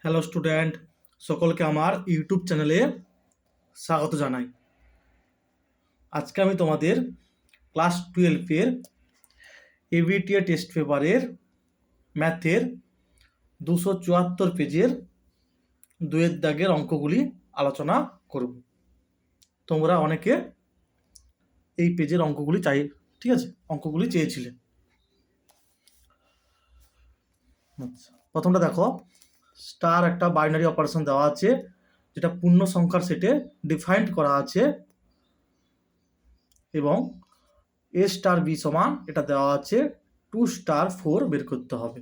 Hello student, সকলকে আমার YouTube চ্যানেলে স্বাগত জানাই। আজকে আমি তোমাদের ক্লাস 12-এর এবিটিএ টেস্ট পেপারের ম্যাথের 274 পেজের 2-এর দাগের অঙ্কগুলি আলোচনা করব। তোমরা অনেকে এই পেজের অঙ্কগুলি ঠিক আছে, অঙ্কগুলি চেয়েছিলে। আচ্ছা, প্রথমটা দেখো, স্টার একটা বাইনারি অপারেশন দেওয়া আছে, যেটা পূর্ণ সংখ্যার সেটে ডিফাইন্ড করা আছে, এবং এ স্টার বি সমান এটা দেওয়া আছে 2 স্টার 4 বের করতে হবে।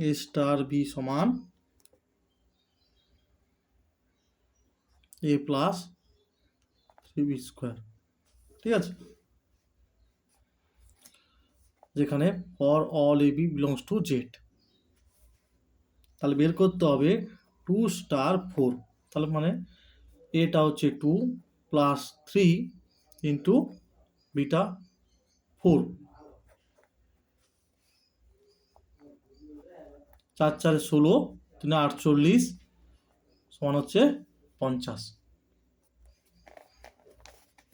এ স্টার বি সমান এ প্লাস 3b স্কোয়ার, ঠিক আছে, যেখানে for all A B belongs to Z. তাহলে বের করতে হবে 2 স্টার 4। তাহলে মানে এটা হচ্ছে 2 প্লাস 3 ইন্টু বিটা 4, 4 4 16, 3 48 সমান হচ্ছে 50।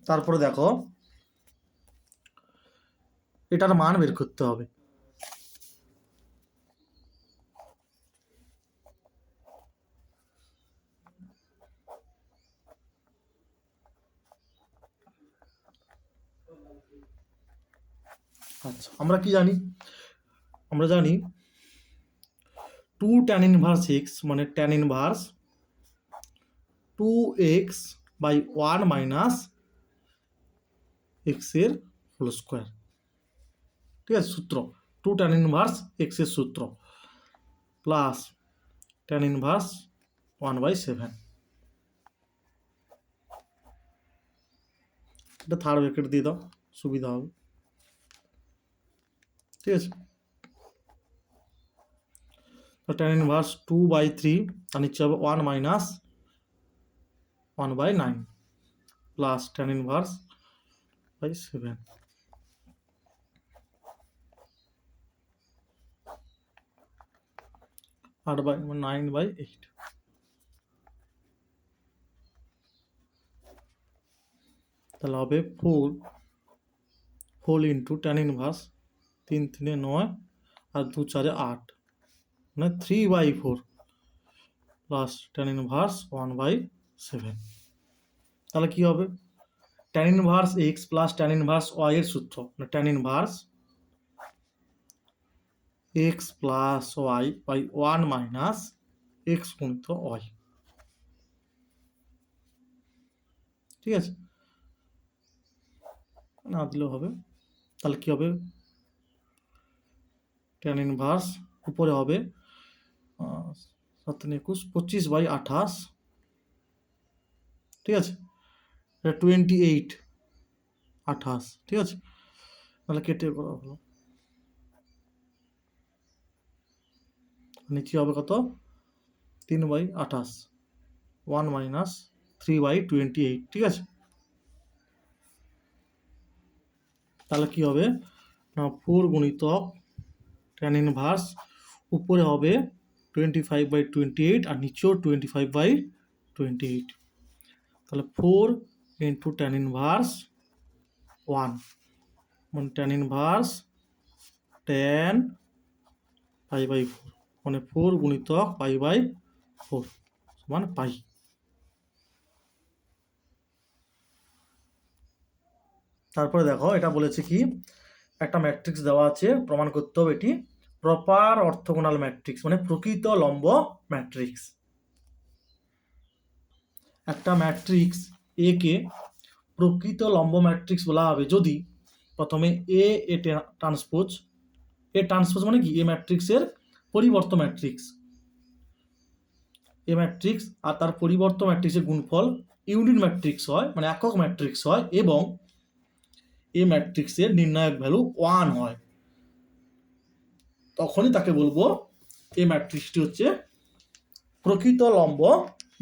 তারপরে দেখো, এটার মান বের করতে হবে। আচ্ছা, আমরা কি জানি? আমরা জানি 2 tan ইনভার্স x মানে tan inverse 2x by 1 minus x এর হোল স্কোয়ার, ঠিক আছে। সূত্র 2 tan ইনভার্স x এর সূত্র প্লাস tan ইনভার্স 1/7, এটা থার্ড ব্র্যাকেট দিয়ে দাও, সুবিধা হবে, ঠিক আছে। tan ইনভার্স 2/3 আর নিচে হবে 1 minus 1/9 plus tan inverse by 7, আর বাই 9/8। তাহলে হবে 4 ইন্টু tan ইনভার্স 3 3 9 আর 2 4 8, মানে 3/4 প্লাস tan ইনভার্স 1/7। তাহলে কি হবে? tan inverse x plus tan inverse y এর সূত্র, মানে tan inverse x plus y by 1 minus x গুণিত y, ঠিক আছে, না দিলেও হবে। তাহলে কি হবে? tan ইনভার্স উপরে হবে 7 21 25/28, ঠিক আছে, এটা 28 28, ঠিক আছে। তাহলে কেটে করা হলো, নিচে হবে কত? 3/28, 1 মাইনাস 3/28, ঠিক আছে। তাহলে কি হবে না, 4 গুণিতক tan ইনভার্স উপরে হবে 25/28 আর নিচেও 25/28, তাহলে 4 ইন্টু tan ইনভার্স 1 মানে tan ইনভার্স tan π/4, মানে 4 গুণিতক π/4 সমান পাই। তারপরে দেখো, এটা বলেছে কি, একটা ম্যাট্রিক্স দেওয়া আছে, প্রমাণ করতে হবে এটি প্রপার অর্থোগোনাল ম্যাট্রিক্স, মানে প্রকৃত লম্ব ম্যাট্রিক্স। একটা ম্যাট্রিক্স এ কে প্রকৃত লম্ব ম্যাট্রিক্স বলা হবে যদি প্রথমে এ ট্রান্সপোজ, এ ট্রান্সপোজ মানে কি, এ ম্যাট্রিক্সের পরিবর্ত ম্যাট্রিক্স, এ ম্যাট্রিক্স আর তার পরিবর্ত ম্যাট্রিক্সের গুণফল ইউনিট ম্যাট্রিক্স হয়, মানে একক ম্যাট্রিক্স হয়, এবং এ ম্যাট্রিক্সের নির্ণায়ক ভ্যালু 1 হয়, তখনই তাকে বলবো এই ম্যাট্রিক্সটি হচ্ছে প্রকৃত লম্ব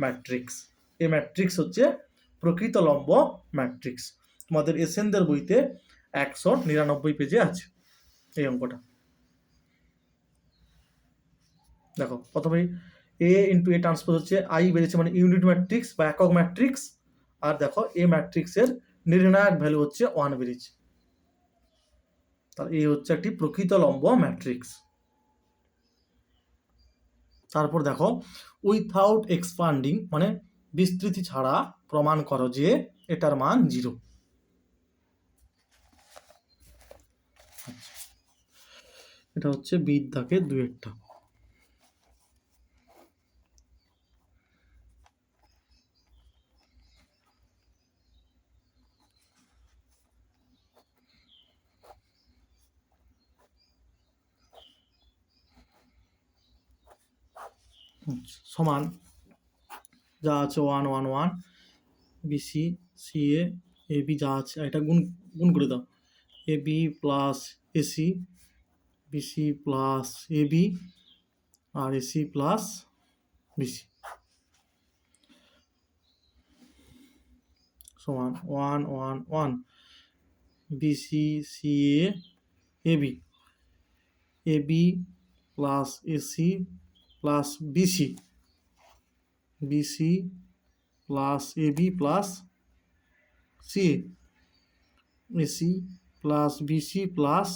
ম্যাট্রিক্স। এই ম্যাট্রিক্স হচ্ছে প্রকৃত লম্ব ম্যাট্রিক্স। তোমাদের এসএনদের বইতে 199 পেজে আছে এই অঙ্কটা। দেখো প্রথমেই এ ইন্টু এ ট্রান্সপোজ হচ্ছে আই বেরিয়েছে, মানে ইউনিট ম্যাট্রিক্স বা একক ম্যাট্রিক্স। আর দেখো এ ম্যাট্রিক্সের নির্ণায়ক ভ্যালু হচ্ছে 1 বেরিয়েছে। তাহলে এই হচ্ছে একটি প্রকৃত লম্ব ম্যাট্রিক্স। তারপর দেখো উইথাউট এক্সপান্ডিং, মানে বিস্তৃতি ছাড়া প্রমাণ করো যে এটার মান 0। এটা হচ্ছে বিদ্যাকে 2-1টা। সমান যা আছে 1 1 1 বিসি সিএ এবি যা আছে এটা গুণ গুণ করে দাও, AB plus AC BC plus AB আর এসি প্লাস বিসি সমান 1 1 1 BC CA AB, AB plus AC plus BC, BC plus AB plus CA, AC plus BC plus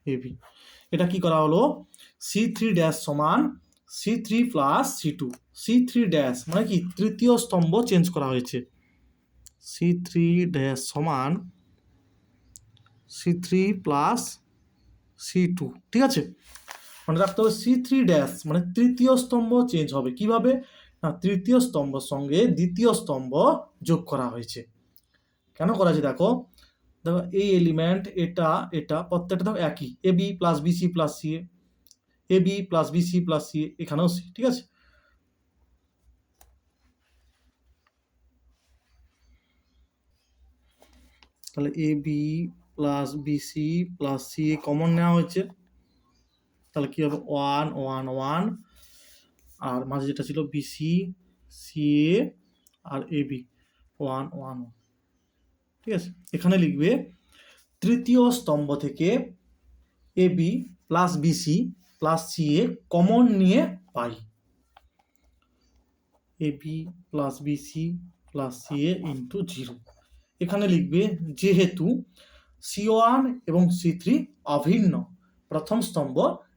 AB. এটা কি করা হলো, C3 ড্যাশ সমান C3 plus C2। C3 dash মানে কি তৃতীয় স্তম্ভ চেঞ্জ করা হয়েছে। C3 ড্যাশ সমান C3 প্লাস C2, ঠিক আছে। মনে রাখতে হবে C3 ড্যাশ মানে তৃতীয় স্তম্ভ চেঞ্জ হবে কিভাবে, না তৃতীয় স্তম্ভের সঙ্গে দ্বিতীয় স্তম্ভ যোগ করা হয়েছে। কেন করা হয়েছে দেখো, দেখো এই এলিমেন্ট এটা এটা প্রত্যেকটা দেখো একই, AB plus BC plus CA, AB plus BC plus CA, এখানেও সি, ঠিক আছে। তাহলে AB plus BC plus CA common নেওয়া হয়েছে, তাহলে কি হবে 1 1 1 আর মাঝে যেটা ছিল বিসি সিএ আর এবি 1 1 1, ঠিক আছে। এখানে লিখবে তৃতীয় স্তম্ভ থেকে AB plus BC plus CA common নিয়ে পাই, AB plus BC plus CA into 0। এখানে লিখবে যেহেতু C1 এবং C3 অভিন্ন, প্রথম স্তম্ভ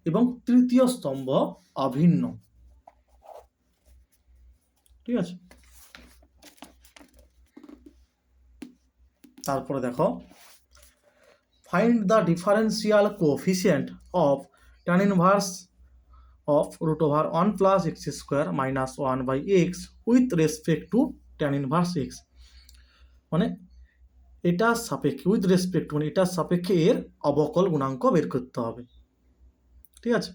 এবং তৃতীয় স্তম্ভ অভিন্ন, ঠিক আছে। তারপরে দেখো find the differential coefficient of tan inverse of root over 1 plus x square minus 1 by x with respect to tan inverse x, মানে এটার সাপেক্ষে উইথ রেসপেক্ট মানে এটার সাপেক্ষে এর অবকল গুণাঙ্ক বের করতে হবে, ঠিক আছে।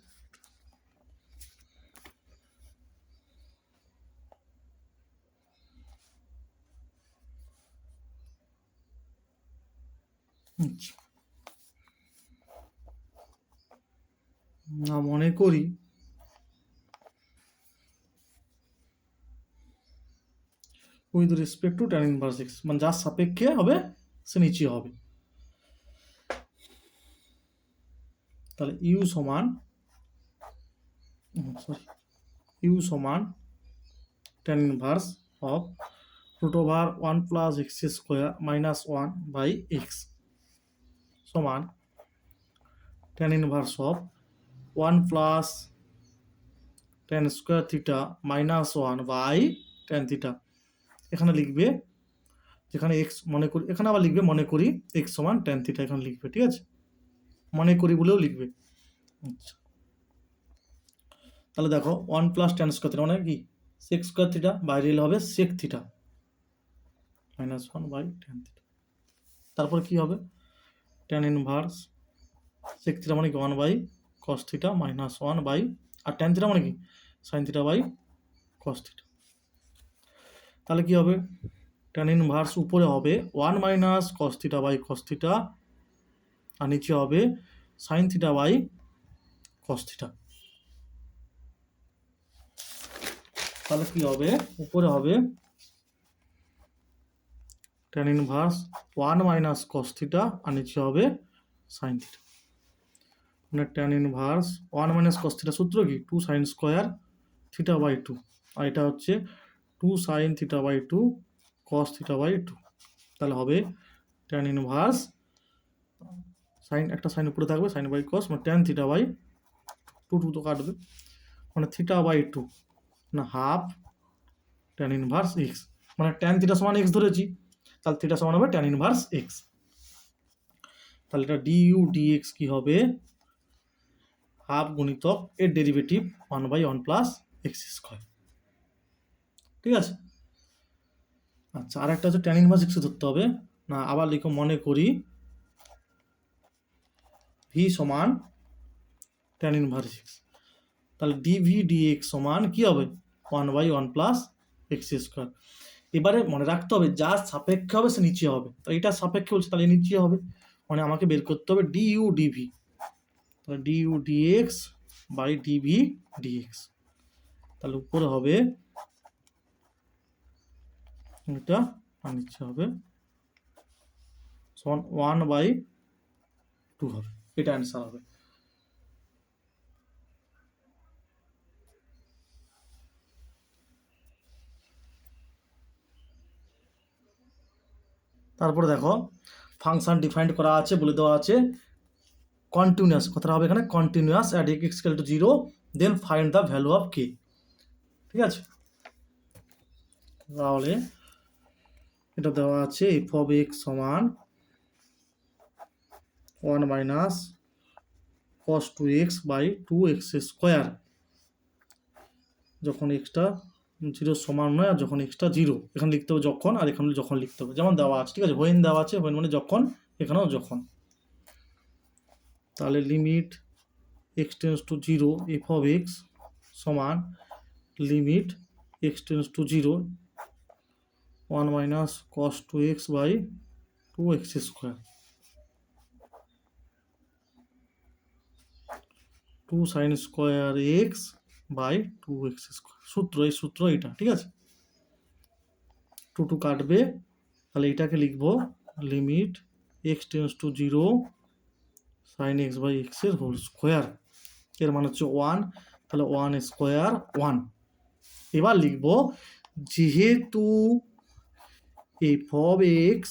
না মনে করি with respect to tan inverse x, মানে যার সাপেক্ষে হবে সে নিচে হবে। তাহলে ইউ সমান ইউ সমান tan inverse of root over 1 plus x square minus 1 by x সমান tan inverse of 1 plus tan square theta minus 1 by tan theta. এখানে লিখবে যেখানে এক্স মনে করি, এখানে আবার লিখবে মনে করি এক্স সমান tan থিটা, এখানে লিখবে, ঠিক আছে। মনে করি বলেও লিখবে। আচ্ছা তাহলে দেখো 1 প্লাস tan স্কোয়ার থিটা মানে কি সেক স্কোয়ার থিটা, বাইরে এলে হবে sec theta minus 1 by tan theta. তারপর কি হবে tan ইনভার্স সেক থিটা মানে কি 1 by cos theta minus 1 by, আর tan থিটা মানে কি sin theta by cos theta. তাহলে কি হবে tan ইনভার্স উপরে হবে 1 minus cos theta by cos theta আর নিচে হবে sin theta by cos theta. তাহলে কি হবে উপরে হবে tan inverse 1 minus cos theta আর নিচে হবে সাইন থিটা। মানে tan inverse 1 minus cos theta সূত্র কি 2 সাইন স্কোয়ার থিটা বাই 2, আর এটা হচ্ছে 2 sine theta by 2 cos theta by 2। তাহলে হবে ট্যান ইনভার্স সাইন, একটা সাইন উপরে থাকবে সাইন বাই কস, মানে ট্যান থিটা বাই 2 তো কাটবে, মানে থিটা বাই 2 না হাফ ট্যান ইনভার্স এক্স, মানে ট্যান থিটা সমান এক্স ধরেছি, তাহলে থিটা সমান হবে ট্যান ইনভার্স এক্স। তাহলে এটা ডিইউ ডিএক্স কি হবে হাফ গুণিতক এর ডেরিভেটিভ 1/1 প্লাস এক্স স্কোয়ার। ঠিক আছে। আচ্ছা, আর একটা হচ্ছে ট্যান ইনভার্স এক্স ধরতে হবে না, আবার লিখো, মনে করি ভি সমান ট্যান ইনভার্স এক্স, তাহলে ডিভি ডিএক্স সমান কি হবে 1/1 প্লাস এক্স স্কোয়ার। এবারে মনে রাখতে হবে যার সাপেক্ষে হবে সে নিচে হবে, তো এটা সাপেক্ষে বলছে তাহলে নিচে হবে, মানে আমাকে বের করতে হবে ডিইউ ডিভি, তাহলে d u d x by d v d x, তাহলে উপরে হবে এটা আর নিচে হবে সমান 1/2 হবে, এটা অ্যান্সার হবে। তারপরে দেখো ফাংশন ডিফাইন্ড করা আছে, বলে দেওয়া আছে কন্টিনিউয়াস, কথাটা হবে এখানে continuous at x equal to 0 then find the value of k. ঠিক আছে, তাহলে এটা দেওয়া আছে এফ অফ এক্স সমান 1 minus cos 2x by 2x square, যখন এক্সটা 0 সমান নয় আর যখন এক্সটা 0, এখানে লিখতে হবে যখন, আর এখানে যখন লিখতে হবে, যেমন দেওয়া আছে। ঠিক আছে, হোয়েন দেওয়া আছে, হোয়েন মানে যখন, এখানেও যখন। তাহলে limit x tends to 0 f of x সমান limit x tends to 0 1 minus cos 2x by 2x square 2 sine square x by 2x square, সূত্র এই সূত্র এটা। ঠিক আছে, 2 কাটবে, তাহলে এটাকে লিখবো limit x tends to 0 sine x by x এর হোল স্কোয়ার, এর মান হচ্ছে 1, তাহলে 1 স্কোয়ার 1। এবার লিখবো যেহেতু এফ অফ এক্স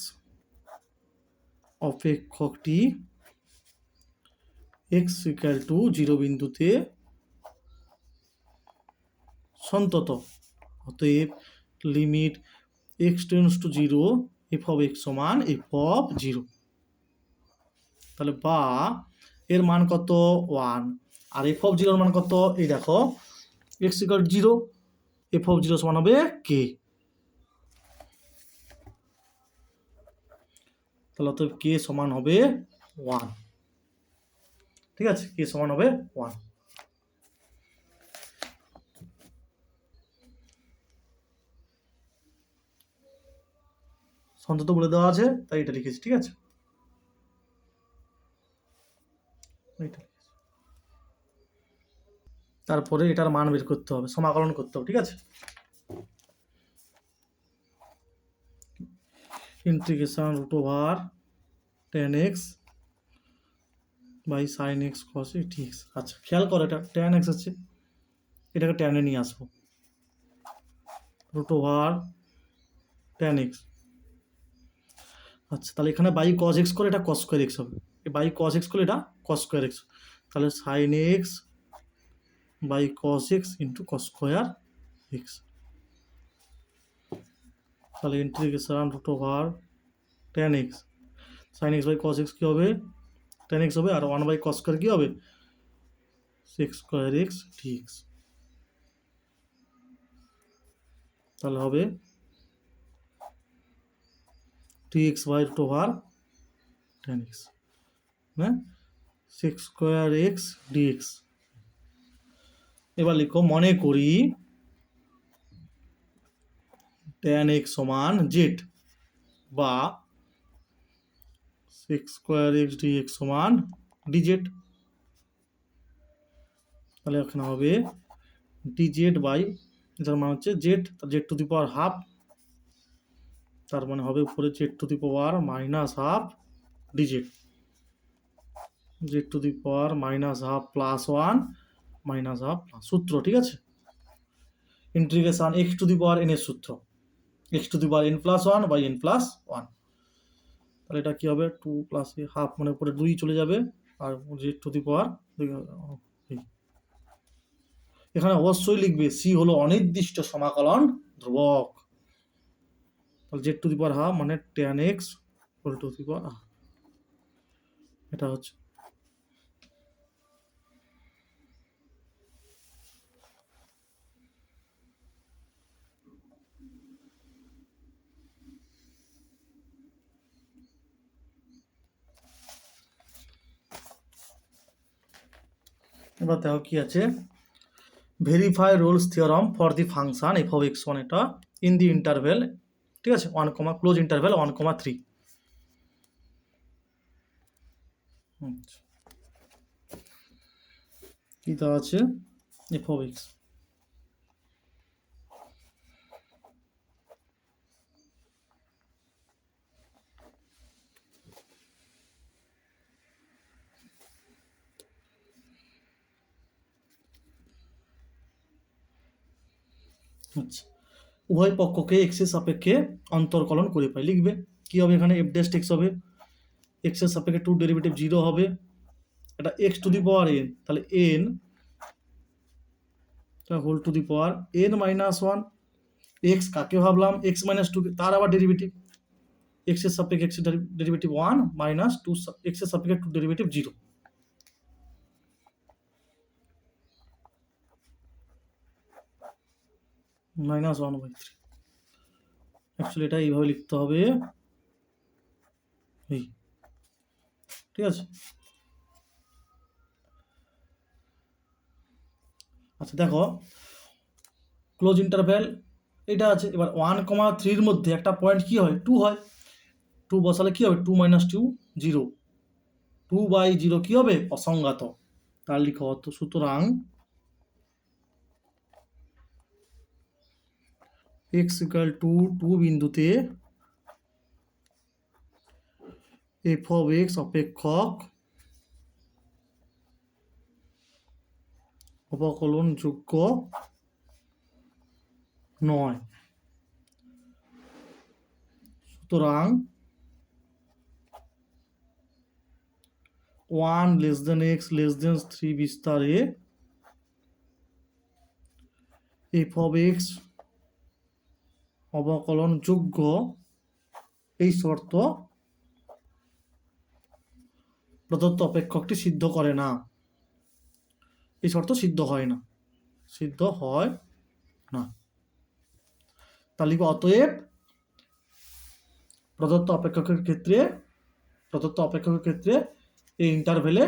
অপেক্ষকটি এক্স ইকুয়াল টু 0 বিন্দুতে সন্তত, অতএব limit x tends to 0 f of x সমান এফ অফ 0, তাহলে বা এর মান কত 1 আর এফ অফ 0 এর মান কত, এই দেখো এক্স ইকুয়াল 0, এফ অফ 0 সমান হবে কে, তাহলে অতএব কে সমান হবে 1। ঠিক আছে, কে সমান হবে 1। সন্তত বলে দেওয়া আছে তাই এটা লিখেছি। ঠিক আছে, তারপরে এটার মান বের করতে হবে, সমাকলন করতে হবে। ঠিক আছে, integration root over tan x by sine x cos x. আচ্ছা, খেয়াল করো এটা টেন এক্স আছে, এটাকে টেনে নিয়ে আসবো, রুট ওভার টেন এক্স। আচ্ছা, তাহলে এখানে বাই কস এক্স করে এটা কস স্কোয়ার এক্স হবে, বাই কস এক্স করে এটা কস স্কোয়ার এক্স, তাহলে sine x by cos x into cos square x, তাহলে integration root over tan x sine x by cos x কী হবে tan x হবে, আর 1 বাই কস স্কোয়ার কী হবে sex square x dx, তাহলে হবে dx by root over tan x, হ্যাঁ sec square x dx. এবার লিখো মনে করি টেন এক্স সমান জেড বা সেক্স স্কোয়ার এক্স ডিএক্স সমান ডিজেড, তাহলে এখানে হবে ডিজেড বাই, যার মান হচ্ছে z, z to the power half তার মানে হবে উপরে z to the power minus half dz, z to the power minus half plus one minus half plus সূত্র, ঠিক আছে, integration x to the power n এর সূত্র, x to the power n plus one by n plus one. তাহলে এটা কি হবে, two plus half মানে উপরে 2 চলে যাবে, আর জেড টু দি পাওয়ার এখানে অবশ্যই লিখবে সি হলো অনির্দিষ্ট সমাকলন ধ্রুবক। তাহলে z to the power half মানে tan x whole to the power, এটা হচ্ছে এবার দেখো কি আছে, verify Rolle's theorem for the function f of x one, এটা ইন দি ইন্টারভেল, ঠিক আছে, 1, ক্লোজ ইন্টারভেল 1,3। কি দেওয়া আছে, এফ অফ এক্স আচ্ছা, উভয় পক্ষকে এক্সের সাপেক্ষে অন্তর্কলন করে পাই, লিখবে কি হবে এখানে, এফ ড্যাশ এক্স হবে, এক্সের সাপেক্ষে টু ডেরিভেটিভ 0 হবে, এটা x to the power n, তাহলে n whole to the power n minus one, x কাকে ভাবলাম এক্স মাইনাস টু, তার আবার ডেরিভেটিভ, এক্সের সাপেক্ষে এক্সের ডেরিভেটিভ 1 মাইনাস টু, এক্সের সাপেক্ষে টু ডেরিভেটিভ 0, মাইনাস 1/3। অ্যাকচুয়ালি এটা এইভাবে লিখতে হবে, এই, ঠিক আছে। আচ্ছা দেখো, ক্লোজ ইন্টারভ্যাল এটা আছে, এবার 1,3 মধ্যে একটা পয়েন্ট কি হয়, 2 হয়, 2 বসালে কি হবে, 2 মাইনাস 2 0, 2/0 কি হবে, অসংজ্ঞাত, তার লিখো অত, সুতরাং এক্স ইকুয়াল টু 2 বিন্দুতে এফ অফ এক্স অপেক্ষক অবকলনযোগ্য নয়, সুতরাং 1 less than x less than 3 বিস্তারে এফ অফ এক্স অবকলনযোগ্য এই শর্ত প্রদত্ত অপেক্ষকটি সিদ্ধ করে না, এই শর্ত সিদ্ধ হয় না, সিদ্ধ হয় না। তাহলে অতএব প্রদত্ত অপেক্ষকের ক্ষেত্রে এই ইন্টারভেলে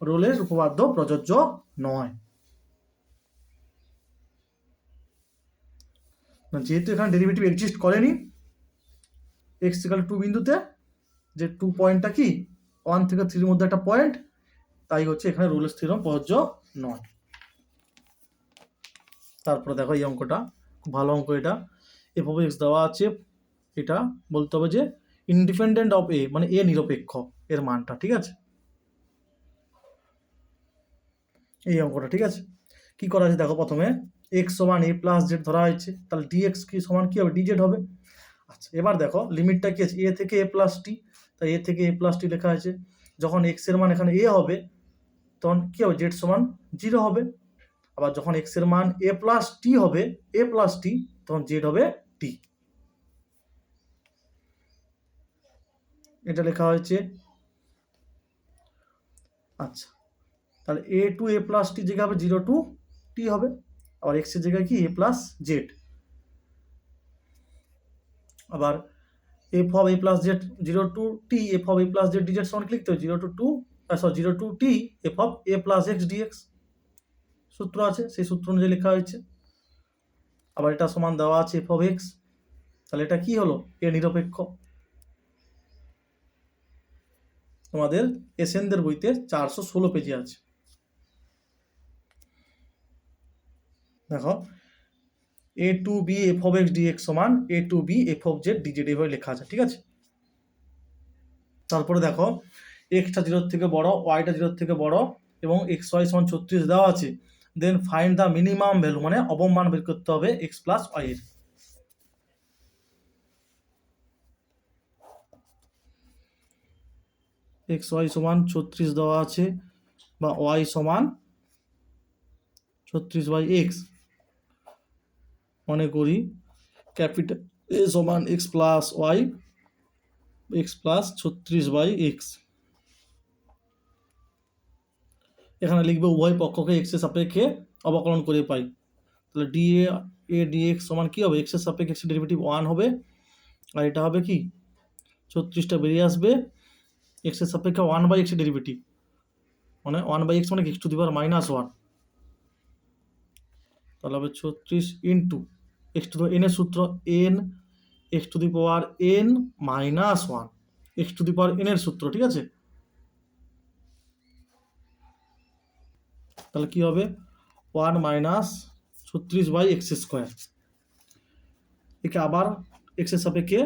রোলের উপপাদ্য প্রযোজ্য নয়। যেহেতু এখানে ডেরিভেটিভ এক্সিস্ট করেনি, এক্স ইকুয়াল 2 বিন্দুতে যে 2 পয়েন্টটা কি 1 থেকে 3 এর মধ্যে একটা পয়েন্ট, তাই হচ্ছে এখানে রোলের থিওরাম প্রযোজ্য নয়। তারপরে দেখো এই অঙ্কটা খুব ভালো অঙ্ক, এটা এফ অফ এক্স দেওয়া আছে, এটা বলতে হবে যে ইন্ডিপেন্ডেন্ট অফ এ, মানে এ নিরপেক্ষ এর মানটা, ঠিক আছে, এই অঙ্কটা, ঠিক আছে। কি করা আছে দেখো, প্রথমে এক্স সমান এ প্লাস জেড ধরা হয়েছে, তাহলে ডিএক্স কি সমান কি হবে, ডিজেড হবে। আচ্ছা এবার দেখো লিমিটটা কি আছে, এ থেকে এ প্লাস টি, তাই এ থেকে এ প্লাস টি লেখা আছে, যখন এক্স এর মান এখানে এ হবে তখন কি হবে, জেড সমান 0 হবে, আবার যখন এক্স এর মান এ প্লাস টি হবে, এ প্লাস টি, তখন জেড হবে টি, এটা লেখা হয়েছে। আচ্ছা তাহলে এ টু এ প্লাস টি জায়গায় হবে 0 টু টি হবে, আবার এক্স এর জায়গায় কি এ প্লাস জেড, আবার f of a plus z 0 to t f of a plus z dz সমান লিখতে হবে 0 to 0 to t f of a plus x dx, সূত্র আছে, সেই সূত্র অনুযায়ী লেখা হয়েছে। আবার এটা সমান দেওয়া আছে এফ অফ এক্স, তাহলে এটা কি হলো, এ নিরপেক্ষ। তোমাদের এসএনদের বইতে 416 পেজে আছে। দেখো a to b f of x dx সমান a to b f of z dz এইভাবে লেখা আছে, ঠিক আছে। তারপরে দেখো এক্সটা জিরোর থেকে বড়, ওয়াইটা জিরোর থেকে বড় এবং এক্স ওয়াই সমান 36 দেওয়া আছে। Then find the minimum value, মানে অবমান বের করতে হবে এক্স প্লাস ওয়াই এর। এক্স ওয়াই সমান 36 দেওয়া আছে, বা ওয়াই সমান 36 বাই এক্স। মনে করি ক্যাপিটাল এ সমান x plus y, x plus 36 by x. এখানে লিখবে উভয় পক্ষকে এক্স এর সাপেক্ষে অবকলন করে পাই। তাহলে ডি এ ডিএক্স সমান কি হবে, এক্স এর সাপেক্ষে এক্স ডেরিভেটিভ 1 হবে, আর এটা হবে কি 36টা বেরিয়ে আসবে এক্স এর সাপেক্ষে 1 বাই এক্স এর ডেরিভেটিভ, মানে 1 বাই এক্স মানে এক্স টু দি পাওয়ার -1। তাহলে হবে 36 into x to the N এর সূত্র N x to the power N -1, x to the power n এর সূত্র, ঠিক আছে। তাহলে কি হবে 1 মাইনাস 36 বাই এক্স স্কোয়ার। একে আবার এক্স এর সাপেক্ষে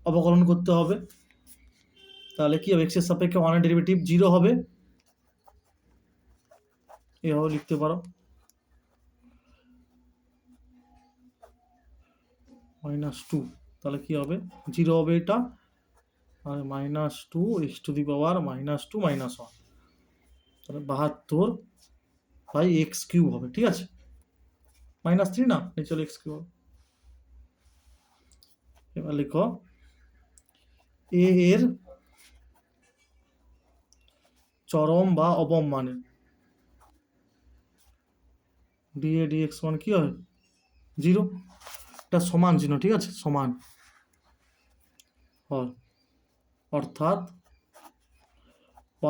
অবকলন করতে হবে। তাহলে কি হবে, এক্স এর সাপেক্ষে 1 এর ডেরিভেটিভ 0 হবে, এভাবে লিখতে পারো -2। তাহলে কি হবে 0 হবে এটা, আর -2 এক্স টু দি পাওয়ার -2 -1, তাহলে 72 বাই এক্স কিউব হবে, ঠিক আছে। -3 না, নিচে এক্স কিউব হবে। এবার লিখো এ এর চরম বা অবম মানে ডি এ ডিএক্স মান কি হয় 0, এটা সমান চিহ্ন, ঠিক আছে, সমান হয়, অর্থাৎ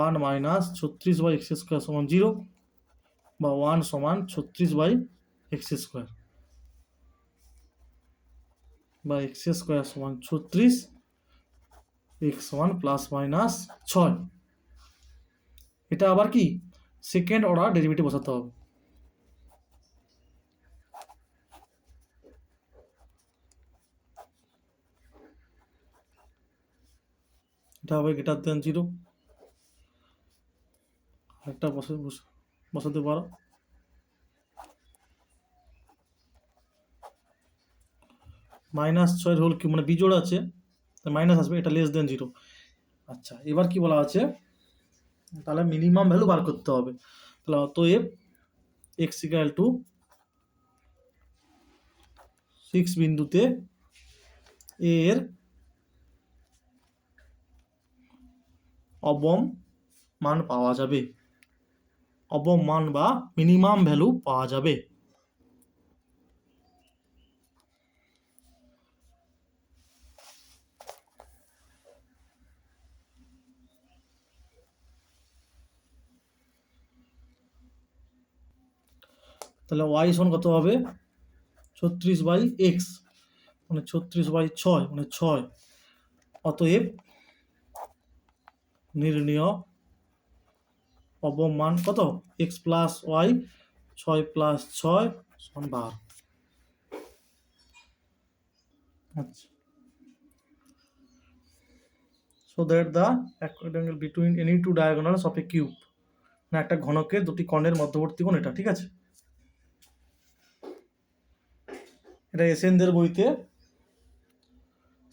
1 মাইনাস 36 বাই এক্স স্কোয়ার সমান 0, বা 1 সমান 36 বাই এক্স স্কোয়ার, বা এক্স স্কোয়ার সমান 36, এক্স সমান +-6। এটা আবার কি সেকেন্ড অর্ডার ডেরিভেটিভ বসাতে হবে। এটা হবে গ্রেটার দেন 0, একটা বসাতে পারো -6 হোল কি মানে বিজোড় আছে, মাইনাস আসবে, এটা <0। আচ্ছা, এবার কি বলা আছে, তাহলে মিনিমাম ভ্যালু বার করতে হবে। তাহলে অতএব এক্স ইকুয়াল টু 6 বিন্দুতে এর অবম মান পাওয়া যাবে, অবম মান বা মিনিমাম ভ্যালু পাওয়া যাবে। তাহলে ওয়াই সমান কত হবে 36 বাই এক্স, মানে 36 বাই 6 মানে 6। অতএব নির্ণেয় অবম মান কত, এক্স প্লাস ওয়াই 6 + 6 সমান 12। আচ্ছা, so that the acute angle between any two diagonals of a cube, না একটা ঘনকের দুটি কর্ণের মধ্যবর্তী কোণ এটা, ঠিক আছে। এটা এসএনদের বইতে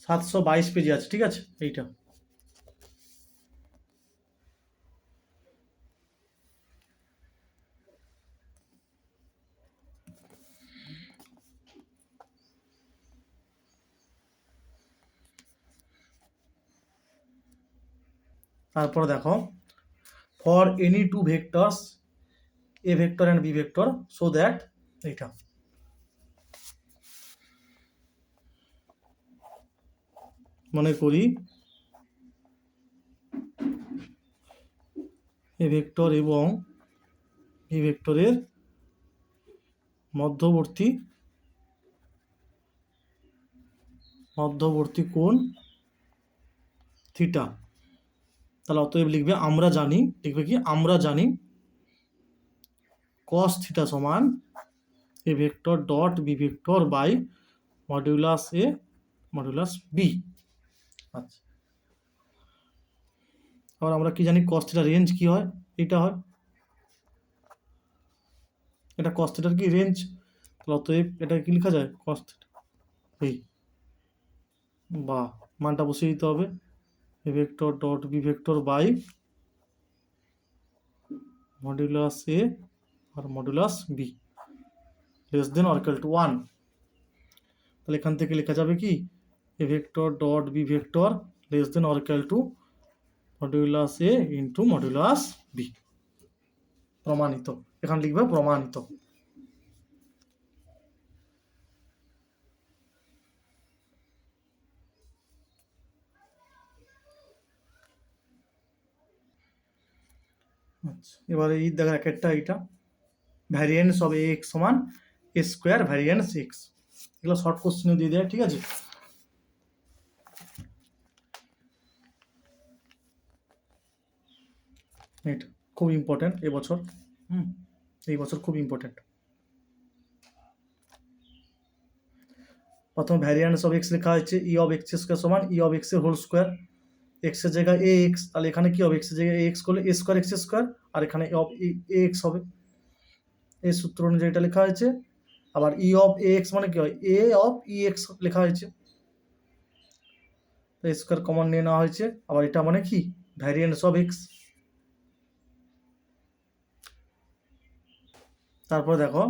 722 পেজে আছে, ঠিক আছে এইটা। তারপর দেখো for any two vectors a vector and b vector so that, এইটা মনে করি এ ভেক্টর এবং বি ভেক্টরের মধ্যবর্তী কোণ থিটা। তাহলে অতএব লিখবে আমরা জানি, লিখবে কি আমরা জানি cos থিটা সমান a vector dot b vector by modulus a modulus b. আচ্ছা, আবার আমরা কি জানি কস থিটার রেঞ্জ কি হয়, এটা হয়, এটা কস থিটার কি রেঞ্জ, অতএব এটা কি লেখা যায় কস থিটা এই, বা মানটা বসিয়ে দিতে হবে a vector dot b vector by modulus a আর modulus b less than or equal to 1। তাহলে এখান থেকে লেখা যাবে কি a vector dot b vector less than or equal to modulus a into modulus b. প্রমাণিত, এখানে লিখবে প্রমাণিত। আচ্ছা, এবারে এই দেখা এক একটা এইটা ভ্যারিয়েন্স অফ এ এক্স সমান এ স্কোয়ার ভ্যারিয়েন্স এক্স, এগুলো শর্ট কোশ্চেনে দিয়ে দেয়, ঠিক আছে। এটা খুব ইম্পর্টেন্ট এবছর, এই বছর খুব ইম্পর্টেন্ট। প্রথম ভ্যারিয়েন্স অফ এক্স লেখা হয়েছে ই অফ এক্স স্কোয়ার সমান ই অফ এক্স এর হোল স্কোয়ার, এক্স এর জায়গায় এ এক্স, তাহলে এখানে কি হবে এক্স এর জায়গায় এ এক্স করলে এ স্কোয়ার এক্স স্কোয়ার, আর এখানে অফ এ এক্স হবে, এই সূত্র অনুযায়ী এটা লেখা হয়েছে। আবার ই অফ এ এক্স মানে কি হয় এ অফ ই এক্স লেখা হয়েছে, স্কোয়ার কমন নিয়ে নেওয়া হয়েছে। আবার এটা মানে কি ভ্যারিয়েন্স অফ এক্স। তারপর দেখো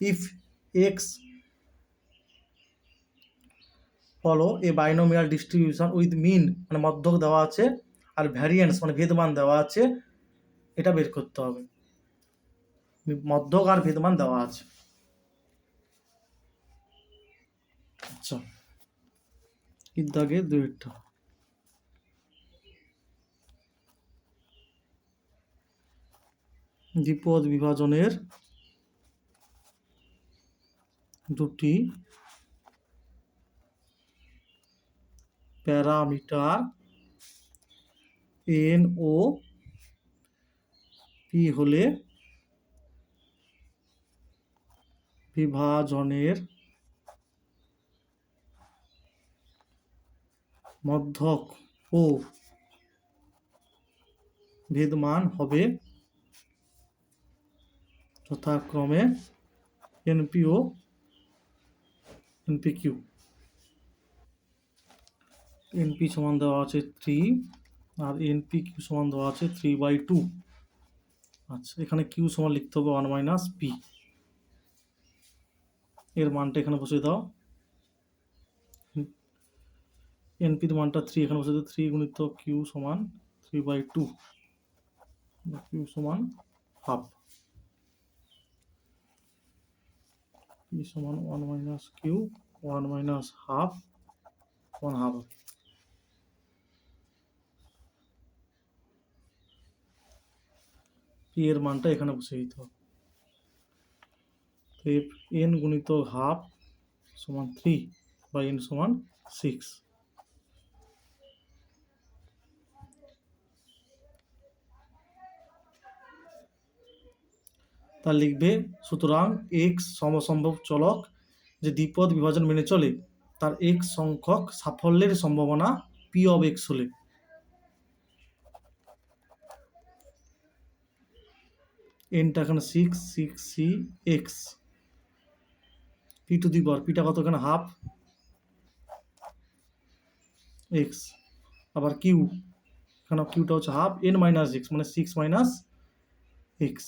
if x follow a binomial distribution with mean মানে মধ্যক দেওয়া আছে, আর ভ্যারিয়েন্স মানে ভেদমান দেওয়া আছে, এটা বের করতে হবে। মধ্যক আর ভেদমান দেওয়া আছে। আচ্ছা, এর দাগে দুইটা দ্বিপদ বিভাজনের দুটি প্যারামিটার এন ও পি হলে বিভাজনের মধ্যক ও ভেদমান হবে যথাক্রমে এনপি ও এনপি কিউ। এনপি সমান দেওয়া আছে 3 আর এনপি কিউ সমান দেওয়া আছে 3/2। আচ্ছা, এখানে কিউ সমান লিখতে হবে 1 মাইনাস পি, এর মানটা এখানে বসে দাও, এনপির মানটা 3 এখানে বসে দাও, 3 গুণিত কিউ সমান 3/2, কিউ সমান হাফ, পি সমান 1 minus q 1 minus half 1 half. P এর মানটা এখানে বসে দিতে হবে, এন গুণিত হাফ সমান 3 বা এন সমান 6। তা লিখবে সুতরাং এক্স সমসম্ভব চলক যে দ্বিপদ বিভাজন মেনে চলে তার এক্স সংখ্যক সাফল্যের সম্ভাবনা পি অফ এক্স হলে এনটা এখানে 6 C x p to the power, পিটা কত এখানে হাফ এক্স, আবার কিউ এখানে কিউটা হচ্ছে হাফ এন মাইনাস এক্স মানে 6 মাইনাস এক্স।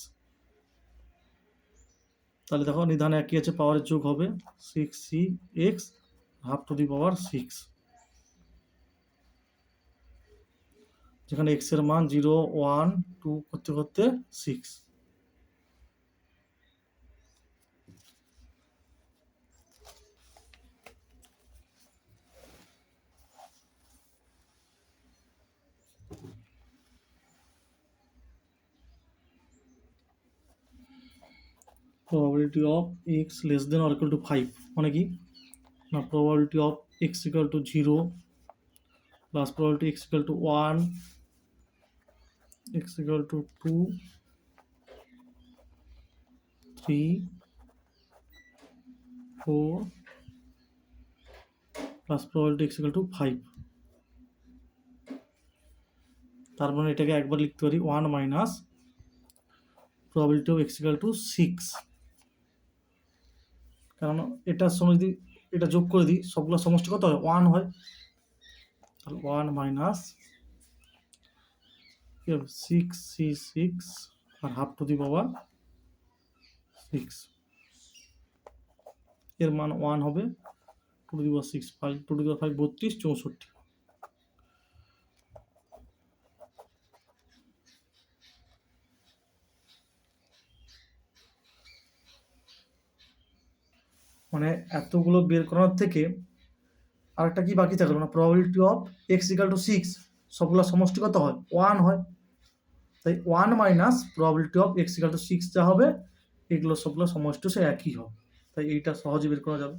তাহলে দেখো নিধানে একই আছে, পাওয়ারের যোগ হবে 6c x half to the power 6, যেখানে এক্স এর মান 0 1 2 করতে করতে 6। probability of x less than or equal to 5 মানে কি না probability of x equal to 0 plus probability x equal to 1 x equal to 2 3 4 plus probability x equal two 5। তার মানে এটাকে একবার লিখতে পারি 1 minus probability of x equal two 6, কারণ এটার সঙ্গে যদি এটা যোগ করে দিই সবগুলো সমষ্টি কত হয় 1 হয়, তাহলে 1 মাইনাস 6 আর হাফ টু দি পাওয়ার 6, এর মান 1 হবে, 2 two the power 6 5 2 two the পাওয়ার 5 32 64। মানে এতগুলো বের করার থেকে আরেকটা কি বাকি থাকলো না, probability of x equal to 6 সবগুলো সমষ্টি কত হয় 1 হয়, তাই 1 minus probability of x equal to 6 যা হবে এগুলো সবগুলো সমষ্টি সে একই হবে, তাই এইটা সহজে বের করা যাবে।